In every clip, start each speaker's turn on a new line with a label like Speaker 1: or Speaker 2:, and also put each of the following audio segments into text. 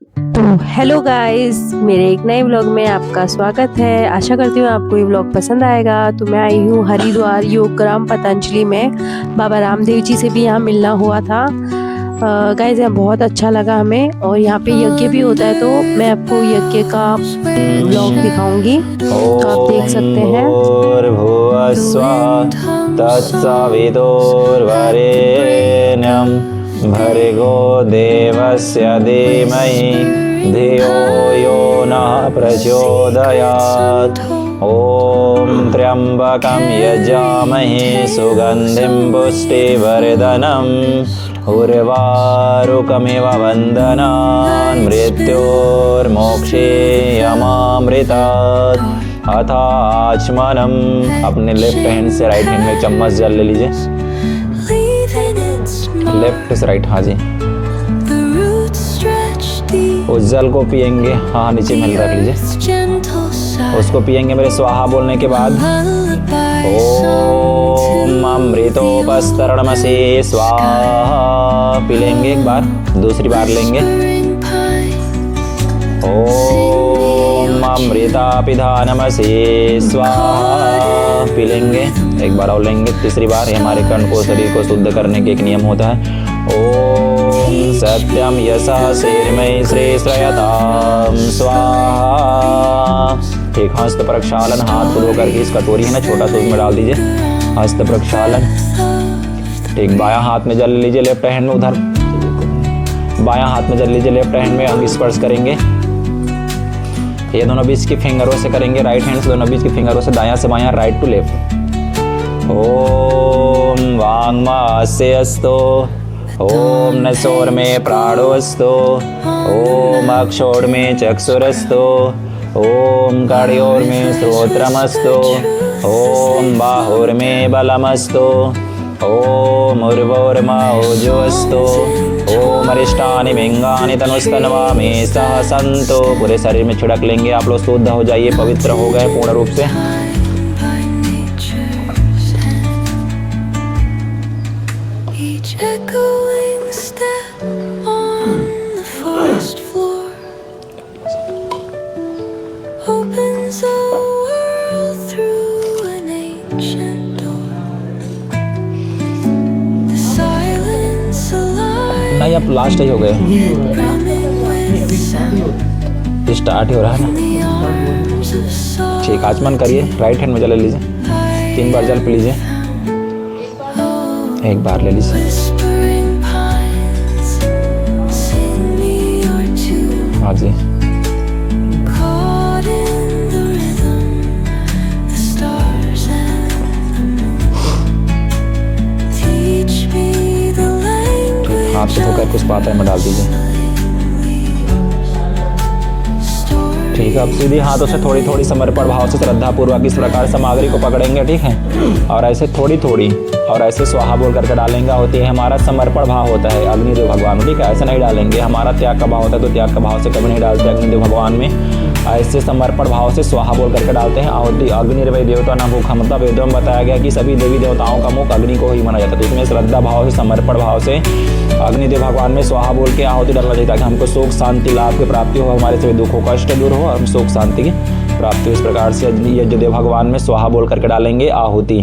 Speaker 1: तो hello guys, मेरे एक नए व्लॉग में आपका स्वागत है। आशा करती हूँ आपको ये व्लॉग पसंद आएगा। तो मैं आई हूँ हरिद्वार योग ग्राम पतंजलि में। बाबा रामदेव जी से भी यहाँ मिलना हुआ था। गाइस यहाँ बहुत अच्छा लगा हमें, और यहाँ पे यज्ञ भी होता है, तो मैं आपको यज्ञ का व्लॉग दिखाऊंगी, तो आप देख सकते हैं।
Speaker 2: भूर्भुवः स्वः तत्सवितुर्वरेण्यं भर्गो देवस्य धीमहि धियो यो नः प्रचोदयात्। ॐ त्र्यम्बकं यजामहे सुगन्धिं पुष्टिवर्धनम् उर्वारुकमिव वन्दनान् मृत्योर्मोक्षे यमामृतात्। अथाचमनम। अपने लेफ्ट हैंड से राइट हैंड में चम्मच जल ले लीजिए। लेफ्ट से राइट, हाँ जी। उस जल को पिएंगे, हाँ नीचे में रख लीजिए। उसको पिएंगे मेरे स्वाहा बोलने के बाद। ओम अमृतोपस्तरणमसि स्वाहा पी लेंगे एक बार, दूसरी बार लेंगे। ओम अमृतापिधानमसि स्वाहा पी लेंगे, एक बार और लेंगे, तीसरी बार। ये हमारे कंठ को, शरीर को शुद्ध करने के एक नियम होता है। ओम सत्यम यशः श्रीर्मयि श्रेयताम स्वाहा। ठीक, हस्त प्रक्षालन, हाथ को धो करके इस कटोरी है ना छोटा सा, उसमें डाल दीजिए। हस्त प्रक्षालन। ठीक, बायां हाथ में जल लीजिए, लेफ्ट हैंड में उधर बायां हाथ में जल लीजिए, लेफ्ट हैंड में अंग स्पर्श करेंगे। ये दोनों बीच की फिंगरों से करेंगे, राइट हैंड से दोनों बीच की फिंगरों से, दायां से बायां, राइट टू लेफ्ट। ओम वाङ्मास्य अस्तु। ओम नसोर में प्राणोस्तु। ओम अक्षोर में चक्षुरस्तु। ओम कड़योर में श्रोत्रमस्तु। ओम बाहुर में बलमस्तु। ओम उर्वोर्मा ओजोस्तु। ओम अरिष्टानि मिंगानि तनुस्तनवामि सह संतो। पूरे शरीर में छिड़क लेंगे। आप लोग शुद्ध हो जाइए, पवित्र हो गए पूर्ण रूप से। नहीं, अब लास्ट ही हो गए, स्टार्ट ही हो रहा है ना। ठीक, आचमन करिए, राइट हैंड में जल लीजिए, 3 बार जल पी लीजिए, एक बार ले लीजिए। हाँ जी। हाथ को धोकर कुछ पात्र में डाल दीजिए। ठीक है, अब सीधी हाथों से थोड़ी थोड़ी समर्पण भाव से श्रद्धा पूर्वक इस प्रकार सामग्री को पकड़ेंगे। ठीक है, और ऐसे थोड़ी थोड़ी और ऐसे स्वाहा बोल करके डालेंगे। होती है हमारा समर्पण भाव होता है अग्निदेव भगवान में। ठीक है, ऐसे नहीं डालेंगे। हमारा त्याग का भाव होता है, तो त्याग का भाव से कभी नहीं डालते अग्निदेव भगवान में। ऐसे समर्पण भाव से स्वाहा बोल करके डालते हैं। आहुति अग्निर्वै देवता न मुख, मतलब वेदों में बताया गया कि सभी देवी देवताओं का मुख अग्नि को ही माना जाता है। तो इसमें श्रद्धा भाव से, समर्पण भाव से अग्निदेव भगवान में स्वाहा बोल के आहुति डालना चाहिए, ताकि हमको सुख शांति लाभ की प्राप्ति हो, हमारे सभी दुखों का कष्ट दूर हो, हम सुख शांति की प्राप्ति। इस प्रकार से यज्ञदेव भगवान में स्वाहा बोल करके डालेंगे आहुति।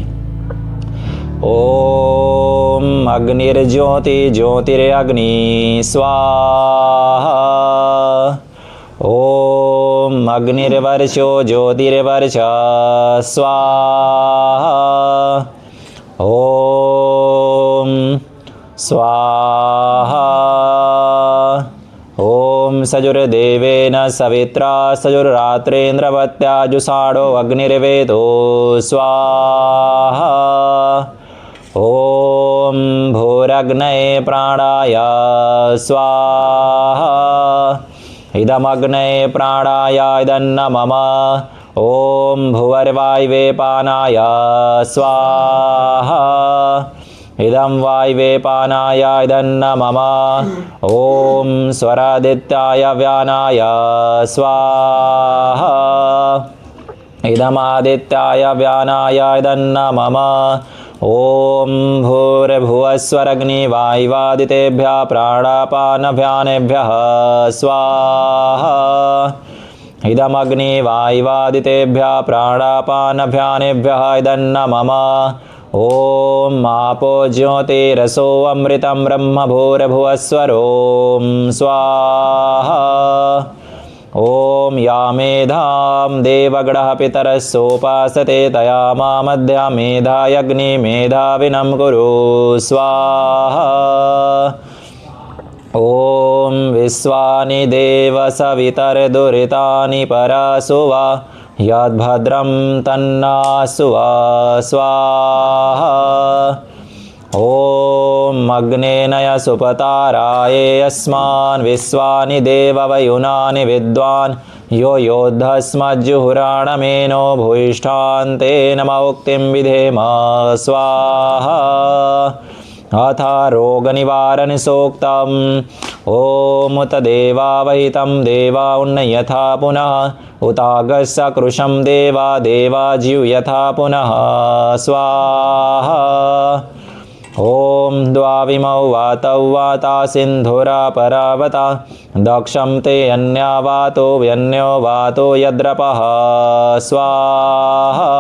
Speaker 2: ओम अग्निर्ज्योति ज्योतिरग्नि स्वाहा। ओम अग्निर्वर्चो ज्योतिर्वर्चः स्वाहा। ओम स्वाहा। ओम सजुर्देवेन सवित्रा सजुर्रात्रेन्द्रवत्या जुषाढो अग्निर्वेदो स्वाहा। ओम भूरग्नये प्राणाय स्वाहा। इदमग्नये प्राणाय इदन्न मम। ओम भुवर्वायवे पानाय स्वाहा। इदं वायवे पानाय इदन्न मम। ओम स्वरादित्याय व्यानाय स्वाहा। इदमादित्याय व्यानाय इदन्न मम। ॐ भूर्भुवस्वरग्निवायुवादितेभ्यः प्राणापानभ्यानेभ्यः स्वाहा। इदमग्निवायुवादितेभ्यः प्राणापानभ्यानेभ्यः इदन्न मम। ॐ आपो ज्योतिरसो अमृतं ब्रह्म भूर्भुवस्वरो स्वाहा। ॐ या मेधां देवगणः पितरः सोपासते तया मामद्या मेधायग्निमेधाविनं कुरु स्वाहा। ॐ विश्वानि देव सवितर्दुरितानि परासुवा यद्भद्रं तन्नासुवा स्वाहा। ॐ अग्नेनय सुपताराये अस्मान् विश्वानि देववयुनानि विद्वान् यो योद्धस्मज्जुहुराणमेनो भूयिष्ठान् तेन मौक्तिं विधेम स्वाहा। अथ रोगनिवारणसूक्तम्। ॐ उत देवावहितं देवा उन्नयथा पुनः उतागस्सकृशं देवा देवा जीवयथा पुनः स्वाहा। ॐ द्वाविमौ वातौ वाता सिन्धुरा परावता दक्षं ते अन्या वातो व्यन्यो वातो यद्रपः स्वाहा।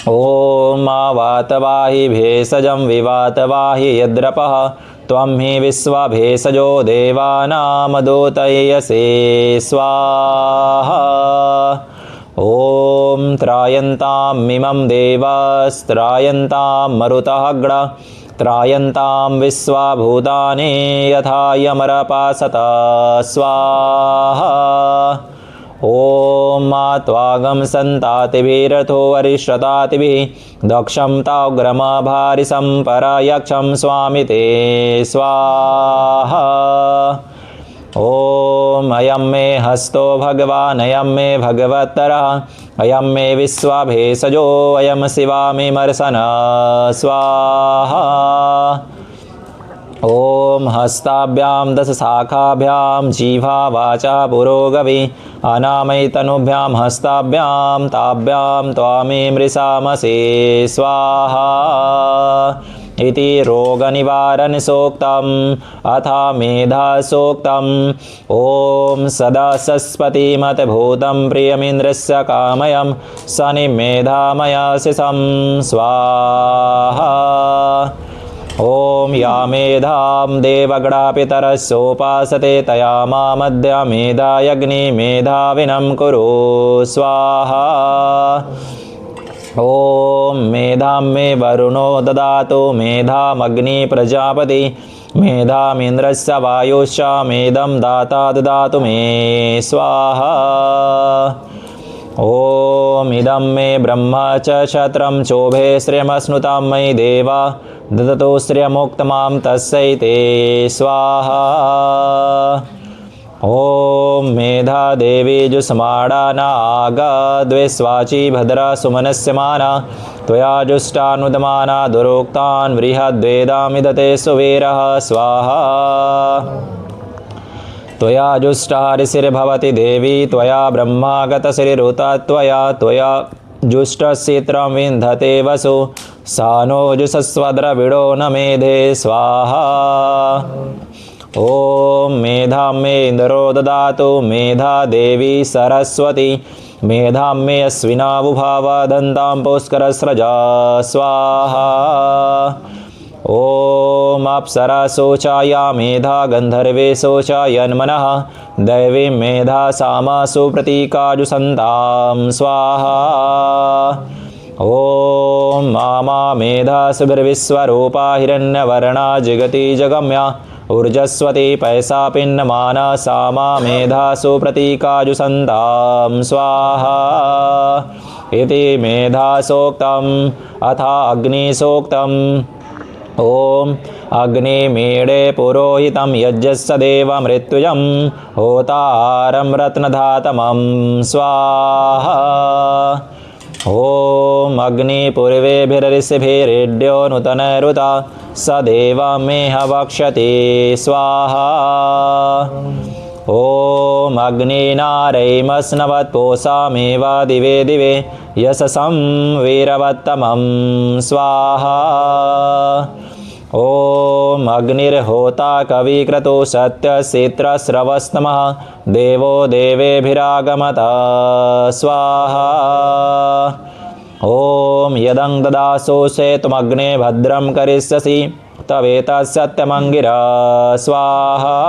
Speaker 2: ॐ आवातवाहि भेषजं विवातवाहि यद्रपः त्वं हि विश्वभेषजो देवानां दूतयसे स्वाहा। ॐ त्रायन्तां मिमं देवास्त्रायन्तां मरुतः अग्र त्रायन्तां विश्वभूतानि यथा यमरपासत स्वाहा। ॐ त्वागं सन्तातिभिरथो वरिष्ठतातिभिः दक्षं ताग्रमभारिसं परयक्षं स्वामि ते स्वाहा। ॐ अयं मे हस्तो भगवान् अयं मे भगवत्तरः अयं मे विश्वभेषजो अयं शिवामिमर्शन स्वाहा। ॐ हस्ताभ्यां दशशाखाभ्यां जिह्वा वाचा पुरोगवी अनामयतनुभ्यां हस्ताभ्यां ताभ्यां त्वामिमृषामसे स्वाहा। इति रोगनिवारणसूक्तम्। अथ मेधासूक्तम्। ॐ सदा सस्पतिमतभूतं प्रियमिन्द्रस्य कामयं शनिमेधामयाशिषं स्वाहा। ॐ या मेधां देवगणः पितरः सोपासते तया मामद्या मेधायग्निमेधाविनं कुरु स्वाहा। ॐ मेधां मे वरुणो ददातु मेधामग्नि प्रजापति मेधामिन्द्रस्य वायुश्च मेधं दाता ददातु मे स्वाहा। ॐ इदं मे ब्रह्म च क्षत्रं चोभे श्रियमश्नुतां मयि देवा ददतु श्रियमुक्तमां तस्यै ते स्वाहा। ॐ मेधा देवी जुष्माणा नागद्विस्वाची भद्रा सुमनस्यमाना त्वया जुष्टानुदमाना दुरोक्तान् बृहद्वेदामिदते सुवीरः स्वाहा। त्वया जुष्टः ऋषिर्भवति देवी त्वया ब्रह्मागतश्रीरुता त्वया जुष्टशीत्रं विन्धते वसु सा नो जुषस्वद्रविडो न मेधे स्वाहा। ॐ मेधां मे इन्द्रो ददातु मेधा देवी सरस्वती मेधां मे अश्विनावुभावदन्तां पुष्करस्रजा स्वाहा। ॐ अप्सरासो च या मेधा गन्धर्वेशो च यन्मनः दैवीं मेधा सामासु प्रतीकाजुसन्तां स्वाहा। ॐ मामा मेधा सुभिर्विश्वरूपा हिरण्यवर्णा जगति जगम्या ऊर्जस्वती पैसा पिन्नमाना सामा मेधासु प्रतीकाजुसन्तां स्वाहा। इति मेधासूक्तम्। अथ अग्निसूक्तम्। ॐ अग्निमीडे पुरोहितं यज्ञस्य देवमृत्युजं होतारं रत्नधातमं स्वाहा। ॐ अग्निपूर्वेभिरऋषिभिरेड्यो नूतनरुता स देवमेह वक्ष्यति स्वाहा। ॐ अग्निनारैमस्नवत्पोषामेव दिवे दिवे यशसं वीरवत्तमं स्वाहा। ॐ अग्निर्होता कविक्रतो सत्यक्षेत्रस्रवस्तमः देवो देवेभिरागमत स्वाहा। ॐ यदं ददासोषेतुमग्ने भद्रं करिष्यसि तवेतत्सत्यमङ्गिरा स्वाहा।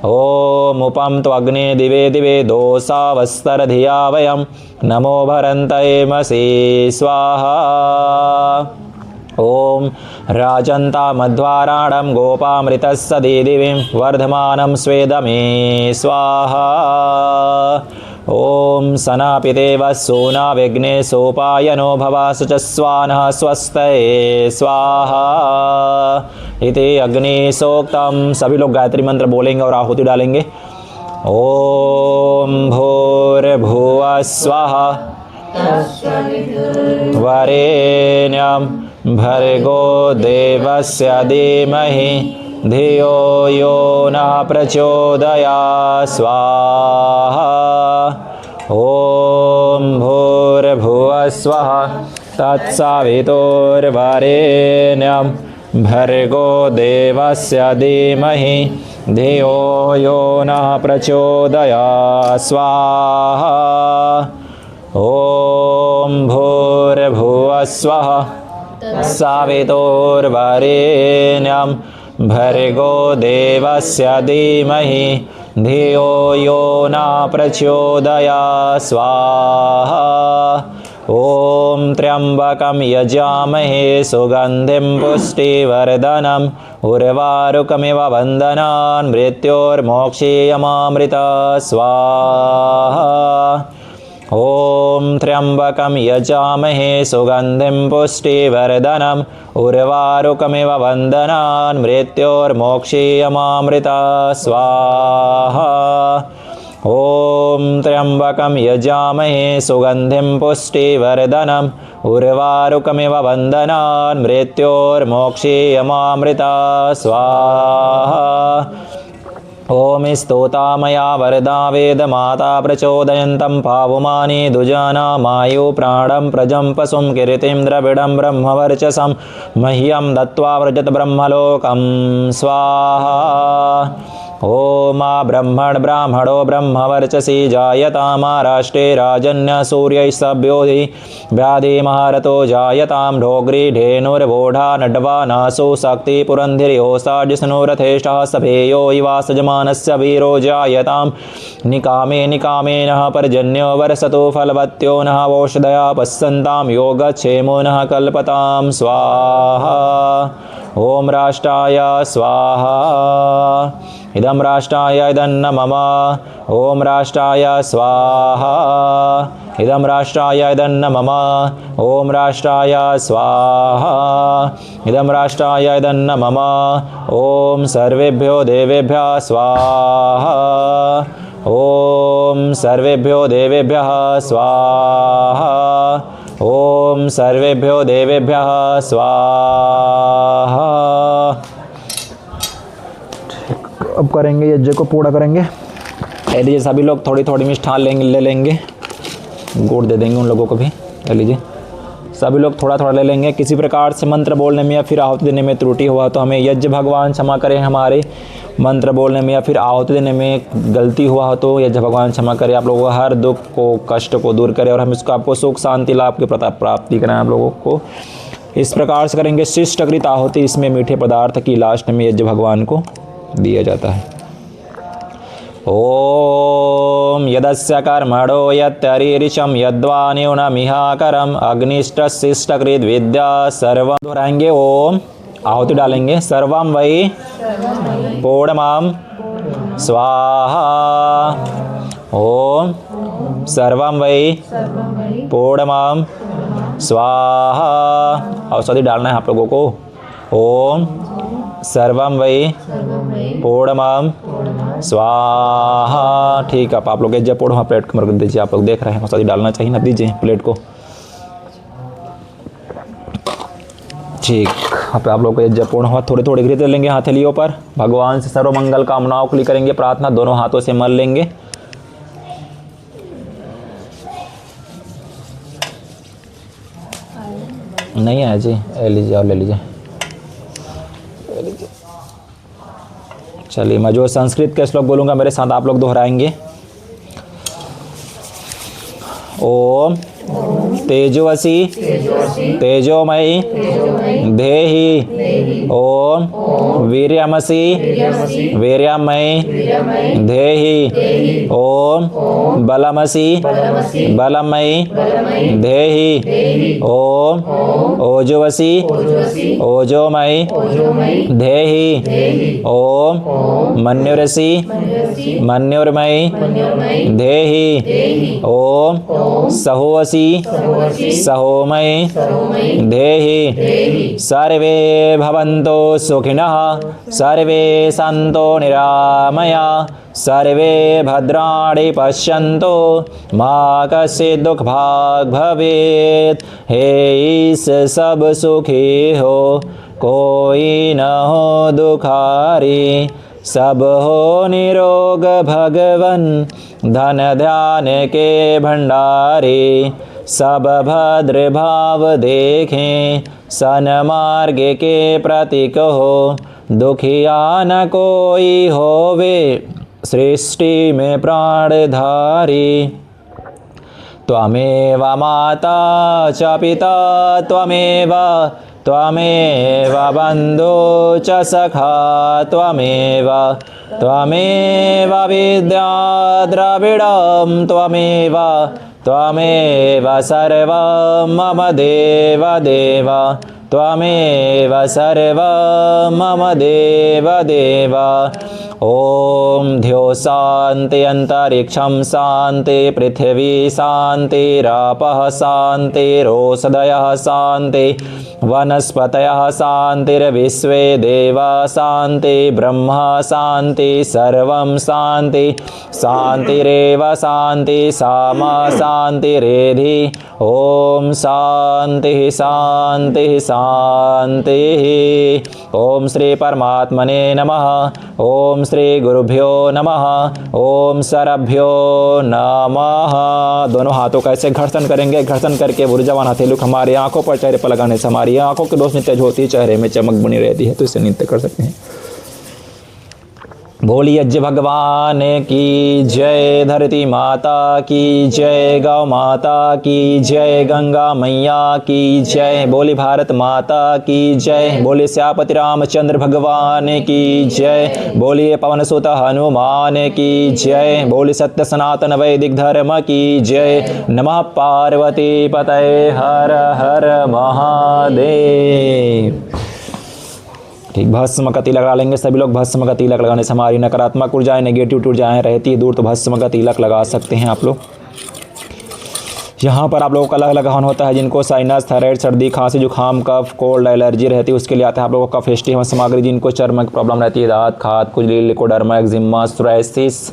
Speaker 2: ॐ उपं त्वग्ने दिवे दिवे दोषावस्तरधिया वयं नमो भरन्तयेमसि स्वाहा। ॐ राजन्तामध्वाराणं गोपामृतस्य दिदिवीं वर्धमानं स्वेदमे स्वाहा। ॐ सनापितेव सोना विघ्ने सोपायनो भवासु च स्वानः स्वस्तये स्वाहा। इति अग्निशोक्तम। सभी लोग गायत्री मंत्र बोलेंगे और आहुति डालेंगे। ॐ भूर्भुवः स्वः वरेण्यं भर्गो देवस्य धीमहि धियो यो नः प्रचोदयात् स्वाहा। ॐ भूर्भुवः स्वः तत्सवितुर्वरेण्यं भर्गो देवस्य धीमहि धियो यो नः प्रचोदयात् स्वाहा। ॐ भूर्भुवः स्वः सवितुर्वरेण्यं भर्गो देवस्य धीमहि धियो यो नः प्रचोदयात् स्वाहा। ॐ त्र्यम्बकं यजामहे सुगन्धिं पुष्टिवर्धनम् उर्वारुकमिव वन्दनान् मृत्योर्मोक्षीयमामृता स्वाहा। ॐ त्र्यम्बकं यजामहे सुगन्धिं पुष्टिवर्धनम् उर्वारुकमिव वन्दनान् मृत्योर्मोक्षीयमामृता स्वाहा। ॐ त्र्यम्बकं यजामहे सुगन्धिं पुष्टिवर्धनम् उर्वारुकमिव वन्दनान् मृत्योर्मोक्षीयमामृता स्वाहा। ॐ स्तोतामया वरदा वेदमाता प्रचोदयन्तं पावमानि दुजानामायु प्राणं प्रजं पशुं कीर्तिं द्रविडं ब्रह्मवर्चसं मह्यं दत्त्वा व्रजत ब्रह्मलोकं स्वाहा। ॐ ब्रह्मण ब्राह्मणो ब्रह्मवर्चसि जायतामा राष्ट्रे राजन्य सूर्यैः सभ्योधि व्याधिमहारतो जायतां ढोग्री धेनुर्वोढा नड्वा नासो शक्ति पुरन्धिर्योषा जिष्णुरथेष्टः सभेयो इवासजमानस्य वीरो जायतां निकामे निकामे नः पर्जन्यो वर्षतो फलवत्यो नः ओषधया पश्यन्तां योगक्षेमो नः कल्पतां स्वाहा। ॐ राष्ट्राय स्वाहा। इदं राष्ट्राय इदन्न मम। ॐ राष्ट्राय स्वाहा। इदं राष्ट्राय इदन्न मम। ॐ राष्ट्राय स्वाहा। इदं राष्ट्राय इदन्न मम। ॐ सर्वेभ्यो देवेभ्यः स्वाहा। ॐ सर्वेभ्यो देवेभ्य स्वाहा। ॐ सर्वेभ्यो देवेभ्यः स्वाहा। अब करेंगे यज्ञ को पूरा करेंगे। ले लीजिए सभी लोग थोड़ी थोड़ी मिष्ठान ले लेंगे, गुड़ दे देंगे उन लोगों को भी। ले लीजिए सभी लोग थोड़ा थोड़ा ले लेंगे। किसी प्रकार से मंत्र बोलने में या फिर आहुति देने में त्रुटि हुआ तो हमें यज्ञ भगवान क्षमा करें। हमारे मंत्र बोलने में या फिर आहुति देने में गलती हुआ हो तो यज्ञ भगवान क्षमा करें। आप लोगों को हर दुख को कष्ट को दूर करें और हम इसको आपको सुख शांति लाभ की प्राप्ति करें। आप लोगों को इस प्रकार से करेंगे। शिष्टकृत आहुति, इसमें मीठे पदार्थ की लास्ट में यज्ञ भगवान को दिया जाता है। ओम यदस्य कर्मणो यत्यरीरिषं यद्वा न्यूनमिहाकरम् अग्निष्टशिष्टकृत विद्या सर्वं। दोहराएंगे। ओम आहुति डालेंगे। सर्वं वै पूर्णमां स्वाहा। ओम सर्वं वै पूर्णमां स्वाहा। औषधि डालना है आप लोगों को। ओम सर्वं वै पूर्णमां स्वाहा। ठीक है, आप लोग यज्ञ पूर्ण वहाँ प्लेट को मर दीजिए। आप लोग देख रहे हैं, औषधि डालना चाहिए ना, दीजिए प्लेट को। ठीक। यहाँ पे आप लोग को यज्ञ पूर्ण हुआ। थोड़ी थोड़ी घृत लेंगे हथेलियों पर, भगवान से सर्व मंगल कामनाओं के लिए करेंगे प्रार्थना। दोनों हाथों से मल लेंगे। नहीं है जी, ले लीजिए और ले लीजिए। चलिए, मैं जो संस्कृत के श्लोक बोलूँगा मेरे साथ आप लोग दोहराएंगे। ओम तेजस्वी तेजोमयी देहि। ओम वीर्यमसि वीर्यमयी देहि। ओम बलमसि बलमयी देहि। ओम ओजवसि ओजोमयी देहि। ओम मन्युरसि मन्युर्मयी देहि। ओम सहोवसि सहोमयी देहि। सर्वे भवन्तु सुखिनः, सर्वे सन्तु निरामया, सर्वे भद्राणि पश्यन्तु, मा कश्चित् दुःखभाग् भवेत्। हे ईश सब सुखी हो, कोई न हो दुखारी, सब हो निरोग भगवन, धन ध्यान के भंडारी। सब भद्र भाव देखें, सन्मार्ग के प्रतीक हो, दुखिया न कोई होवे, सृष्टि में प्राणधारी। त्वमेव माता च पिता त्वमेव, त्वमेव बन्धु च सखा त्वमेव, त्वमेव विद्या द्रविडं त्वमेव, त्वमेव सर्वं मम देव देव, त्वमेव सर्वं मम देव देव। ओम ध्यो शांति अंतरिक्षं शांति, पृथ्वी शांतिरापः शांतिरोषधयः शांति, वनस्पतयः शांतिर्विश्वे देवा शांति, ब्रह्म शांति, सर्वं शांति, शांतिरेव शांति, सामा शांतिरेधि। ओम शांति शांति शांति। ओम श्री परमात्मने नमः। ओम श्री गुरुभ्यो नमः। ओम सरभ्यो नमः। दोनों हाथों का ऐसे घर्षण करेंगे। घर्षण करके ऊर्जावान हथेली हमारी आंखों पर चेहरे पर लगाने से हमारी आंखों की रोशनी तेज होती है, चेहरे में चमक बनी रहती है, तो इसे नृत्य कर सकते हैं। बोलिए यज्ञ भगवान की जय, धरती माता की जय, गौ माता की जय, गंगा मैया की जय, बोली भारत माता की जय, बोली श्यापति रामचंद्र भगवान की जय, बोलिए पवन सुत हनुमान की जय, बोली सत्य सनातन वैदिक धर्म की जय। नमः पार्वती पतये, हर हर महादेव। ठीक, भस्म का तिलक लगा लेंगे सभी लोग। भस्म का तिलक लगाने से हमारी नकारात्मक ऊर्जाएं, नेगेटिव ऊर्जाएं रहती है दूर, तो भस्म का तिलक लगा सकते हैं आप लोग। यहाँ पर आप लोगों का अलग अलग हवन होता है। जिनको साइनस, थायराइड, सर्दी, खांसी, जुकाम, कफ, कोल्ड, एलर्जी रहती है, उसके लिए आता है आप लोगों का फेस्टी हवन सामग्री। जिनको चर्म की प्रॉब्लम रहती है, दांत, खाद, खुजली, लिकोडर्मा, एक्जिमा, सोरायसिस,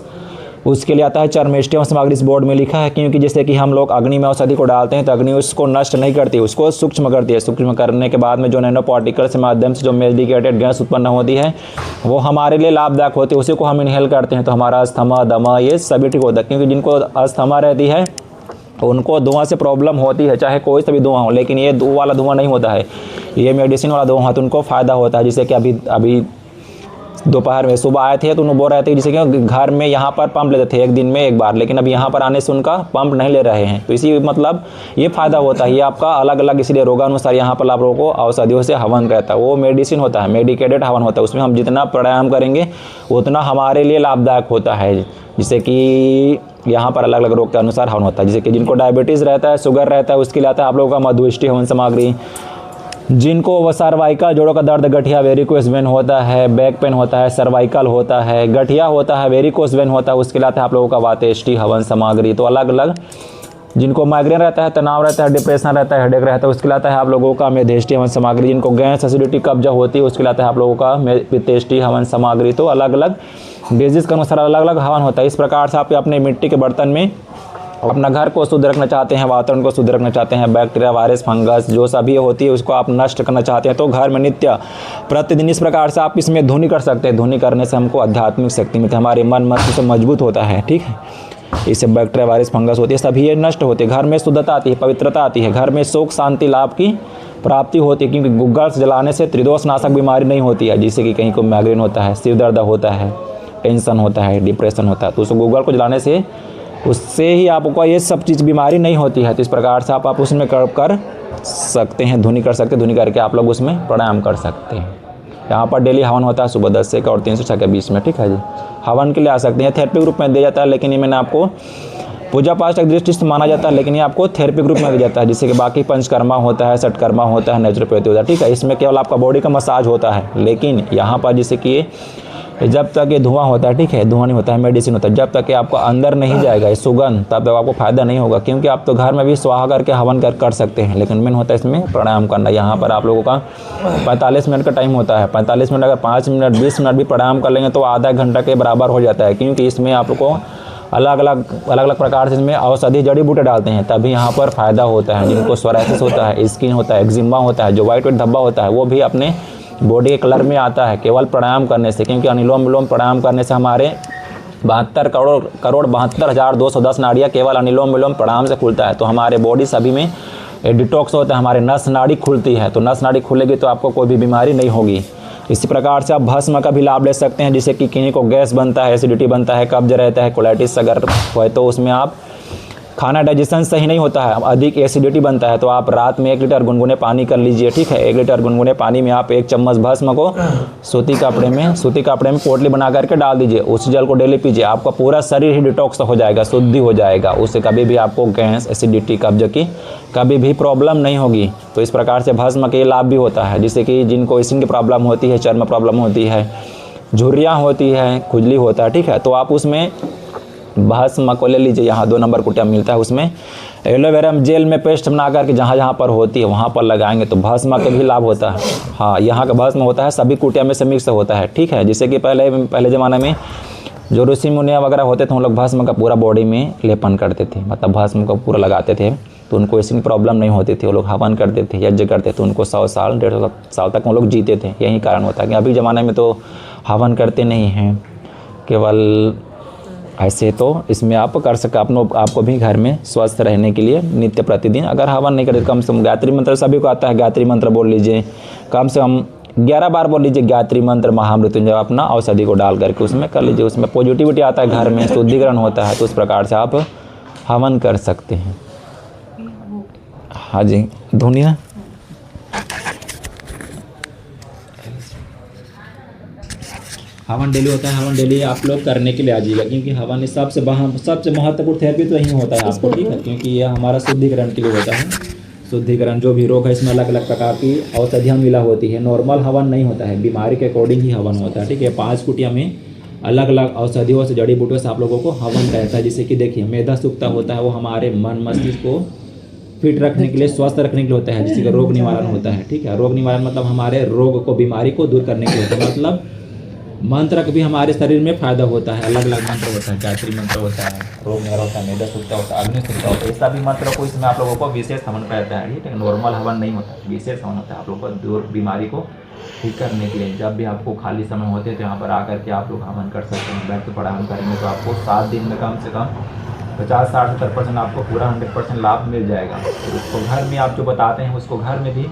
Speaker 2: उसके लिए आता है चर्मेष्टि हवन सामग्री। इस बोर्ड में लिखा है, क्योंकि जैसे कि हम लोग अग्नि में औषधि को डालते हैं तो अग्नि उसको नष्ट नहीं करती, उसको सूक्ष्म करती है। सूक्ष्म करने के बाद में जो नैनो पार्टिकल्स के माध्यम से जो मेडिकेटेड गैस उत्पन्न होती है, वो हमारे लिए लाभदायक होती है। उसी को हम इनहेल करते हैं तो हमारा अस्थमा, दमा, ये सभी ठीक होता है। क्योंकि जिनको अस्थमा रहती है उनको धुआं से प्रॉब्लम होती है, चाहे कोई सा भी धुआं हो, लेकिन ये धुआं वाला धुआं नहीं होता है, ये मेडिसिन वाला धुआं है, तो उनको फ़ायदा होता है। जैसे कि अभी दोपहर में सुबह आए थे तो उन्होंने बोल रहे थे जैसे कि घर में यहाँ पर पंप लेते थे एक दिन में एक बार, लेकिन अब यहाँ पर आने से उनका पंप नहीं ले रहे हैं। तो इसी मतलब ये फ़ायदा होता है, ये आपका अलग अलग इसलिए रोगानुसार यहाँ पर आप लोगों को औषधियों से हवन रहता है। वो मेडिसिन होता है, मेडिकेटेड हवन होता है, उसमें हम जितना प्राणायाम करेंगे उतना हमारे लिए लाभदायक होता है। जैसे कि यहाँ पर अलग अलग रोग के अनुसार हवन होता है। जैसे कि जिनको डायबिटीज़ रहता है, शुगर रहता है, उसके लिए आता है आप लोगों का मधुष्टि हवन सामग्री। जिनको वो सर्वाइकल, जोड़ों का दर्द, गठिया, वेरिकोस वेन होता है, बैक पेन होता है, सर्वाइकल होता है, गठिया होता है, वेरिकोस वेन होता है, उसके लिए आता है आप लोगों का वातेष्टि हवन सामग्री। तो अलग अलग जिनको माइग्रेन रहता है, तनाव रहता है, डिप्रेशन रहता है, हेडेक रहता है, उसके लिए आता है आप लोगों का मेधेष्टि हवन सामग्री। जिनको गैस, एसिडिटी, कब्जा होती है, उसके लिए आता है आप लोगों का पित्तेष्टि हवन सामग्री। तो अलग अलग डिजीज़ के अनुसार अलग अलग हवन होता है। इस प्रकार से आप अपने मिट्टी के बर्तन में अपना घर को शुद्ध रखना चाहते हैं, वातावरण को शुद्ध रखना चाहते हैं, बैक्टीरिया, वायरस, फंगस जो सभी होती है उसको आप नष्ट करना चाहते हैं, तो घर में नित्य प्रतिदिन इस प्रकार से आप इसमें धुनी कर सकते हैं। धुनी करने से हमको आध्यात्मिक शक्ति मिलती है, हमारे मन मस्तिष्क मजबूत होता है, ठीक है। इससे बैक्टीरिया, वायरस, फंगस होती है सभी ये नष्ट होती है, घर में शुद्धता आती है, पवित्रता आती है, घर में सुख शांति लाभ की प्राप्ति होती है। क्योंकि गुग्गल जलाने से त्रिदोष नाशक बीमारी नहीं होती है, जिससे कि कहीं को माइग्रेन होता है, सिर दर्द होता है, टेंशन होता है, डिप्रेशन होता है, तो उस गुग्गल को जलाने से उससे ही आपको ये सब चीज़ बीमारी नहीं होती है। तो इस प्रकार से आप उसमें कर सकते हैं, धुनी कर सकते हैं। धुनी करके आप लोग उसमें प्राणायाम कर सकते हैं। यहाँ पर डेली हवन होता है सुबह 10 से और 3 से 6 के बीच में, ठीक है जी। हवन के लिए आ सकते हैं, थेरेपी ग्रुप में दिया जाता है, लेकिन ये मैंने आपको पूजा पाठ की दृष्टि से माना जाता है, लेकिन ये आपको थेरेपी ग्रुप में दिया जाता है, जिससे कि बाकी पंचकर्मा होता है, षटकर्मा होता है, नेचुरोपैथी होता है, ठीक है। इसमें केवल आपका बॉडी का मसाज होता है, लेकिन यहाँ पर जैसे कि जब तक ये धुआं होता है, ठीक है, धुआं नहीं होता है, मेडिसिन होता है, जब तक ये आपको अंदर नहीं जाएगा ये सुगंध, तब तक आपको फायदा नहीं होगा। क्योंकि आप तो घर में भी स्वाहा करके हवन कर सकते हैं, लेकिन मेन होता है इसमें प्राणायाम करना। यहाँ पर आप लोगों का 45 मिनट का टाइम होता है। 45 मिनट अगर 5 मिनट 20 मिनट भी प्राणायाम कर लेंगे तो आधा घंटा के बराबर हो जाता है। क्योंकि इसमें आपको अलग अलग प्रकार से इसमें औषधि जड़ी बूटी डालते हैं, तभी यहाँ पर फ़ायदा होता है। जिनको सोराइसिस होता है, स्किन होता है, एक्जिमा होता है, जो वाइट धब्बा होता है, वो भी अपने बॉडी के कलर में आता है केवल प्राणायाम करने से। क्योंकि अनुलोम विलोम प्राणायाम करने से हमारे 72 करोड़ 72,210 नाड़ियाँ केवल अनुलोम विलोम प्राणायाम से खुलता है। तो हमारे बॉडी सभी में डिटॉक्स होता है, हमारे नस नाड़ी खुलती है। तो नस नाड़ी खुलेगी तो आपको कोई भी बीमारी नहीं होगी। इसी प्रकार से आप भस्म का भी लाभ ले सकते हैं, जिससे कि किन्हीं को गैस बनता है, एसिडिटी बनता है, कब्ज रहता है, कोलाइटिस अगर हो तो उसमें आप खाना डाइजेशन सही नहीं होता है, अधिक एसिडिटी बनता है, तो आप रात में 1 लीटर गुनगुने पानी कर लीजिए, ठीक है। 1 लीटर गुनगुने पानी में आप 1 चम्मच भस्म को सूती कपड़े में पोटली बना करके डाल दीजिए। उस जल को डेली पीजिए, आपका पूरा शरीर ही डिटॉक्स हो जाएगा, शुद्धि हो जाएगा। उससे कभी भी आपको गैस, एसिडिटी, कब्ज की कभी भी प्रॉब्लम नहीं होगी। तो इस प्रकार से भस्म के लाभ भी होता है, जिससे कि जिनको स्किन की प्रॉब्लम होती है, चर्म प्रॉब्लम होती है, झुर्रियाँ होती है, खुजली होता है, ठीक है, तो आप उसमें भस्म को ले लीजिए। यहाँ 2 नंबर कुटिया मिलता है, उसमें एलोवेरा जेल में पेस्ट बना करके जहाँ पर होती है वहाँ पर लगाएंगे तो भस्म का भी लाभ होता है। हाँ, यहाँ का भस्म होता है सभी कुटिया में से मिक्स होता है, ठीक है। जिससे कि पहले ज़माने में जो ऋषि मुनिया वगैरह होते थे, उन लोग भस्म का पूरा बॉडी में लेपन करते थे, मतलब भस्म को पूरा लगाते थे, तो उनको इसकी प्रॉब्लम नहीं होती थी। वो लोग हवन करते थे, यज्ञ करते थे, उनको 100 साल 150 साल तक वो लोग जीते थे। यही कारण होता है कि अभी ज़माने में तो हवन करते नहीं हैं, केवल ऐसे। तो इसमें आप कर सकते, आपको भी घर में स्वस्थ रहने के लिए नित्य प्रतिदिन अगर हवन नहीं करते, कम से कम गायत्री मंत्र सभी को आता है, गायत्री मंत्र बोल लीजिए, कम से कम 11 बार बोल लीजिए गायत्री मंत्र, महामृत्युंजय अपना औषधि को डाल करके उसमें कर लीजिए। उसमें पॉजिटिविटी आता है, घर में शुद्धिकरण होता है, तो उस प्रकार से आप हवन कर सकते हैं। हाँ जी, धुनिया हवन डेली होता है, हवन डेली आप लोग करने के लिए आ जाइएगा। क्योंकि हवन सबसे महत्वपूर्ण थेरेपी तो यही होता है आपको, ठीक है। क्योंकि यह हमारा शुद्धिकरण के लिए होता है। शुद्धिकरण जो भी रोग है, इसमें अलग अलग प्रकार की औषधियाँ मिला होती है। नॉर्मल हवन नहीं होता है, बीमारी के अकॉर्डिंग ही हवन होता है, ठीक है। 5 कुटिया में अलग अलग औषधियों से, जड़ी बूटियों से आप लोगों को हवन रहता है। जिससे कि देखिए मेधा सूक्ता होता है, वो हमारे मन मस्तिष्क को फिट रखने के लिए, स्वस्थ रखने के लिए होता है, जिससे कि रोग निवारण होता है, ठीक है। रोग निवारण मतलब हमारे रोग को, बीमारी को दूर करने के लिए होता है। मतलब मंत्र का भी हमारे शरीर में फायदा होता है, अलग अलग मंत्र होता है, गायत्री मंत्र होता है, रोग निवारण होता है, मेधा सूक्ता होता है, अग्नि सूक्ता होता है। ऐसा भी मंत्र को इसमें आप लोगों को विशेष हवन रहता है, ठीक है। नॉर्मल हवन नहीं होता, विशेष हवन होता है आप लोगों को दूर बीमारी को ठीक करने के लिए। जब भी आपको खाली समय होते हैं तो यहाँ पर आकर के आप लोग हवन कर सकते हैं। बैठ के प्राणायाम करेंगे तो आपको 7 दिन में कम से कम 50-60-70% आपको पूरा 100% लाभ मिल जाएगा। तो उसको घर में आप जो बताते हैं उसको घर में भी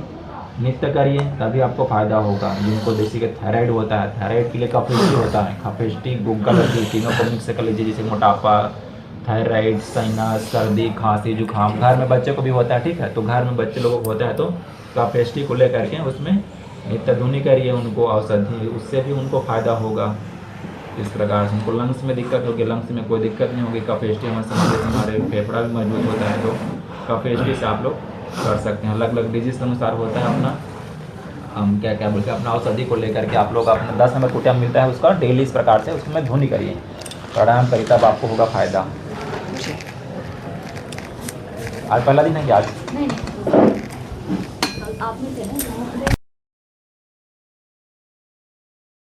Speaker 2: नित्य करिए, तभी आपको फ़ायदा होगा। जिनको जैसे कि थायराइड होता है, थायराइड के लिए कफेष्टी होता है, कफेष्टी, गुग्गल, तीनों को मिक्स कर लीजिए। जैसे मोटापा, थायराइड, साइनस, सर्दी, खांसी, जुकाम, घर में बच्चे को भी होता है, ठीक है। तो घर में बच्चे लोगों को होता है तो कफेष्टी को लेकर के उसमें नित्य धुनी करिए उनको औषधि, उससे भी उनको फ़ायदा होगा। इस प्रकार से उनको लंग्स में दिक्कत होगी, लंग्स में कोई दिक्कत नहीं होगी। कफेष्टी हमारे फेफड़ा भी मजबूत होता है, तो कफेष्टी से आप लोग कर सकते हैं। अलग अलग डिजीज के अनुसार होता है अपना, हम क्या बोलते हैं, अपना औषधि को लेकर के आप लोग अपना 10 नंबर कुटिया मिलता है उसका डेली इस प्रकार से उसमें धुनी करिए, प्राणायाम करिए, तब आपको होगा फायदा। आज पहला दिन है क्या? आज नहीं, आप में थे ना।